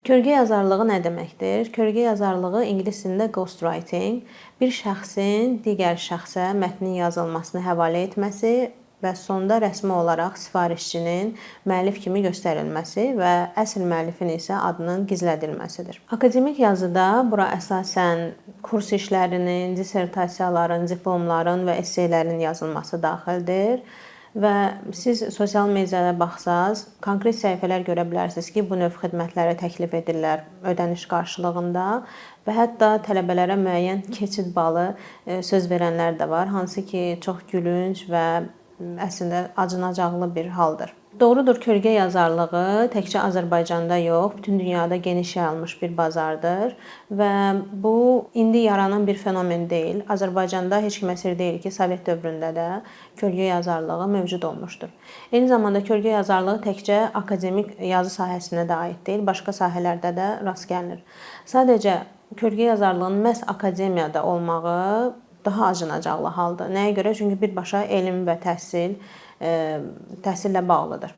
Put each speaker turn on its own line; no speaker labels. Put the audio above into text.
Kölgə yazarlığı nə deməkdir? Kölgə yazarlığı ingilis dilində ghostwriting, bir şəxsin digər şəxsə mətnin yazılmasını həvalə etməsi və sonda rəsmi olaraq sifarişçinin müəllif kimi göstərilməsi və əsl müəllifin isə adının gizlədilməsidir. Akademik yazıda bura əsasən kurs işlərinin, dissertasiyaların, diplomların və esseylərin yazılması daxildir. Və siz sosial mediada baxsaz, konkret səhifələr görə bilərsiniz ki, bu növ xidmətləri təklif edirlər ödəniş qarşılığında və hətta tələbələrə müəyyən keçid balı söz verənlər də var, hansı ki, çox gülünc və əslində acınacaqlı bir haldır. Doğrudur, kölgə yazarlığı təkcə Azərbaycanda yox, bütün dünyada geniş yayılmış bir bazardır və bu indi yaranan bir fenomen deyil. Azərbaycanda heç kimə sir deyil ki, Sovet dövründə də kölgə yazarlığı mövcud olmuşdur. Eyni zamanda kölgə yazarlığı təkcə akademik yazı sahəsinə də aid deyil, başqa sahələrdə də rast gəlinir. Sadəcə kölgə yazarlığının məhz akademiyada olmağı daha acınacaqlı haldır. Nəyə görə? Çünki birbaşa elm və təhsillə bağlıdır.